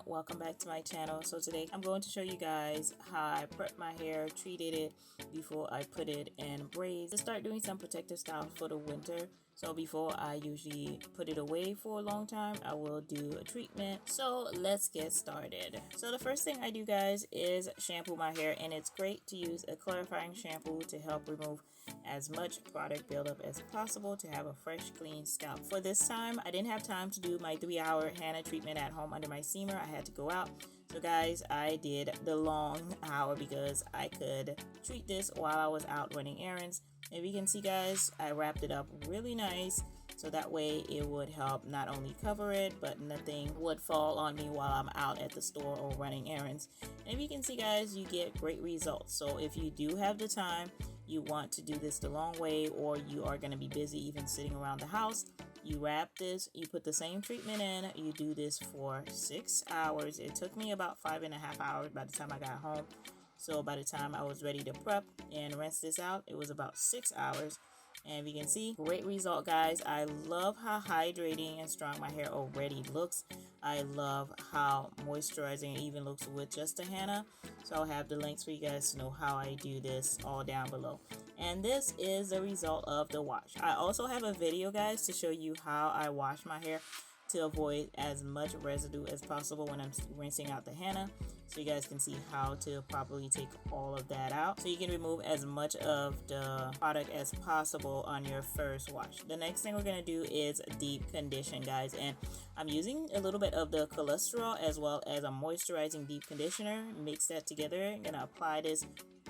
welcome back to my channel. So today I'm going to show you guys how I prep my hair, treated it before I put it in braids to start doing some protective styles for the winter. So before I usually put it away for a long time, I will do a treatment. So let's get started. So the first thing I do, guys, is shampoo my hair, and it's great to use a clarifying shampoo to help remove as much product buildup as possible to have a fresh, clean scalp. For this time, I didn't have time to do my 3-hour henna treatment at home under my steamer. I had to go out. So guys, I did the long hour because I could treat this while I was out running errands. If you can see, guys, I wrapped it up really nice so that way it would help not only cover it, but nothing would fall on me while I'm out at the store or running errands. And if you can see, guys, you get great results. So if you do have the time, you want to do this the long way, or you are going to be busy even sitting around the house, you wrap this, you put the same treatment in, you do this for 6 hours. It took me about 5.5 hours by the time I got home. So by the time I was ready to prep and rinse this out, it was about 6 hours. And you can see, great result, guys. I love how hydrating and strong my hair already looks. I love how moisturizing it even looks with just the henna. So I'll have the links for you guys to know how I do this all down below. And this is the result of the wash. I also have a video, guys, to show you how I wash my hair to avoid as much residue as possible when I'm rinsing out the henna, so you guys can see how to properly take all of that out so you can remove as much of the product as possible on your first wash. The next thing we're going to do is deep condition, guys, and I'm using a little bit of the cholesterol as well as a moisturizing deep conditioner. Mix that together. I'm going to apply this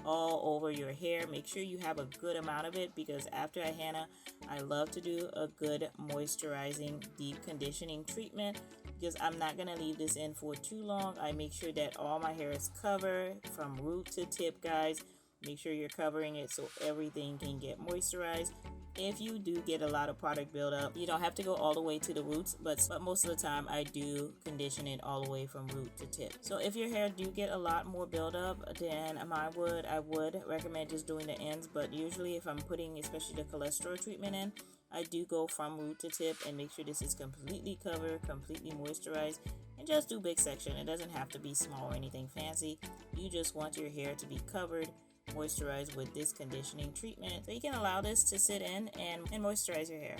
all over your hair. Make sure you have a good amount of it, because after I henna, I love to do a good moisturizing deep conditioning treatment, because I'm not going to leave this in for too long. I make sure that all my hair is covered from root to tip, guys. Make sure you're covering it so everything can get moisturized. If you do get a lot of product buildup, you don't have to go all the way to the roots, but most of the time I do condition it all the way from root to tip. So if your hair do get a lot more buildup than I would recommend just doing the ends. But usually if I'm putting especially the cholesterol treatment in, I do go from root to tip and make sure this is completely covered, completely moisturized, and just do big section. It doesn't have to be small or anything fancy. You just want your hair to be covered, moisturize with this conditioning treatment, so you can allow this to sit in and moisturize your hair.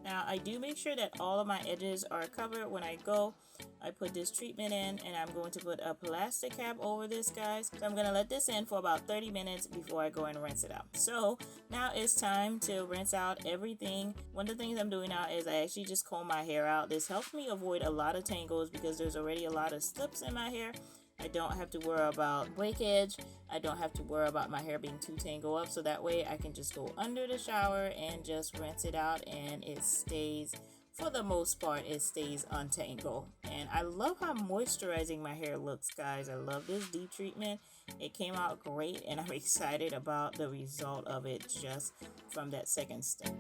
Now I do make sure that all of my edges are covered when I go. I put this treatment in, and I'm going to put a plastic cap over this, guys. So I'm going to let this in for about 30 minutes before I go and rinse it out. So now it's time to rinse out everything. One of the things I'm doing now is I actually just comb my hair out. This helps me avoid a lot of tangles because there's already a lot of slips in my hair. I don't have to worry about breakage. I don't have to worry about my hair being too tangled up. So that way I can just go under the shower and just rinse it out, and it stays, for the most part, it stays untangled. And I love how moisturizing my hair looks, guys. I love this deep treatment. It came out great, and I'm excited about the result of it just from that second step.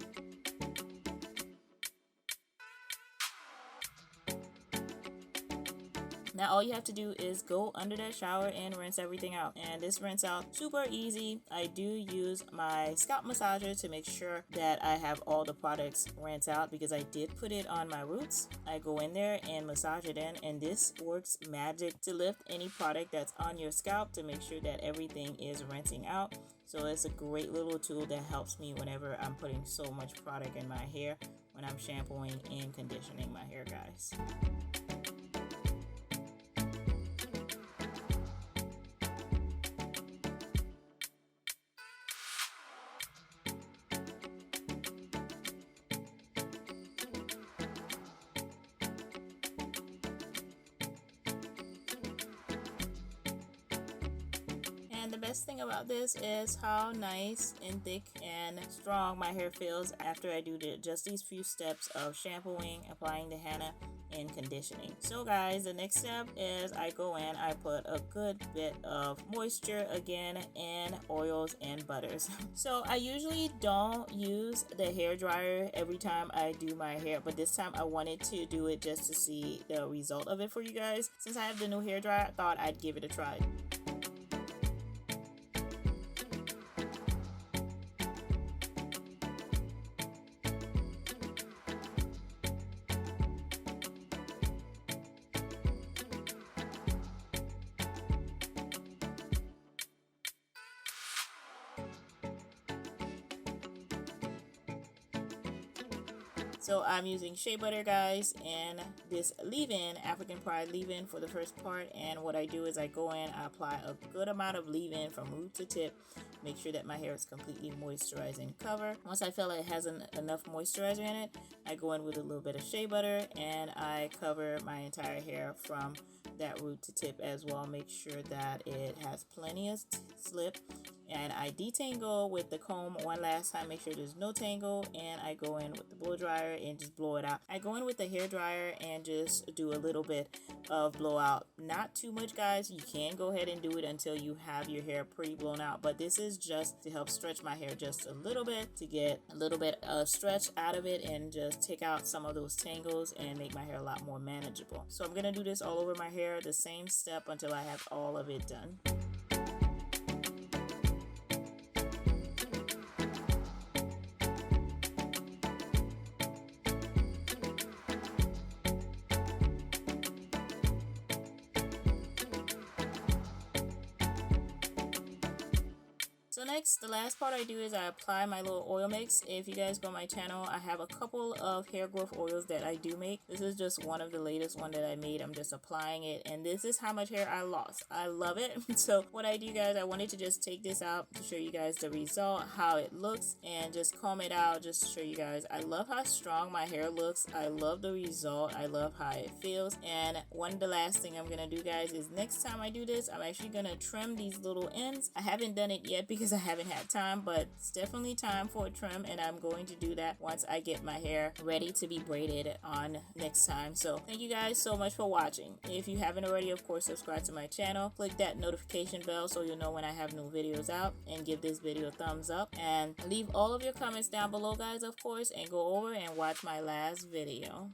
Now all you have to do is go under that shower and rinse everything out. And this rinse out, super easy. I do use my scalp massager to make sure that I have all the products rinsed out, because I did put it on my roots. I go in there and massage it in, and this works magic to lift any product that's on your scalp to make sure that everything is rinsing out. So it's a great little tool that helps me whenever I'm putting so much product in my hair when I'm shampooing and conditioning my hair, guys. best thing about this is how nice and thick and strong my hair feels after I do just these few steps of shampooing, applying the henna, and conditioning. So guys, the next step is I go in, I put a good bit of moisture again in oils and butters. So I usually don't use the hair dryer every time I do my hair, but this time I wanted to do it just to see the result of it for you guys. Since I have the new hair dryer, I thought I'd give it a try. So I'm using Shea Butter, guys, and this leave-in, African Pride leave-in for the first part. And what I do is I go in, I apply a good amount of leave-in from root to tip. Make sure that my hair is completely moisturizing cover. Once I feel like it has enough moisturizer in it, I go in with a little bit of Shea Butter and I cover my entire hair from that root to tip as well. Make sure that it has plenty of slip. And I detangle with the comb one last time, make sure there's no tangle, and I go in with the blow dryer and just blow it out. I go in with the hair dryer and just do a little bit of blowout. Not too much, guys. You can go ahead and do it until you have your hair pretty blown out, but this is just to help stretch my hair just a little bit, to get a little bit of stretch out of it and just take out some of those tangles and make my hair a lot more manageable. So I'm gonna do this all over my hair, the same step until I have all of it done. So next, the last part I do is I apply my little oil mix. If you guys go on my channel, I have a couple of hair growth oils that I do make. This is just one of the latest one that I made. I'm just applying it, and this is how much hair I lost. I love it. So what I do, guys, I wanted to just take this out to show you guys the result, how it looks, and just comb it out just to show you guys. I love how strong my hair looks. I love the result. I love how it feels. And the last thing I'm gonna do, guys, is next time I do this, I'm actually gonna trim these little ends. I haven't done it yet because I haven't had time, but it's definitely time for a trim, and I'm going to do that once I get my hair ready to be braided on next time. So thank you guys so much for watching. If you haven't already, of course, subscribe to my channel, click that notification bell so you'll know when I have new videos out, and give this video a thumbs up, and leave all of your comments down below, guys, of course, and go over and watch my last video.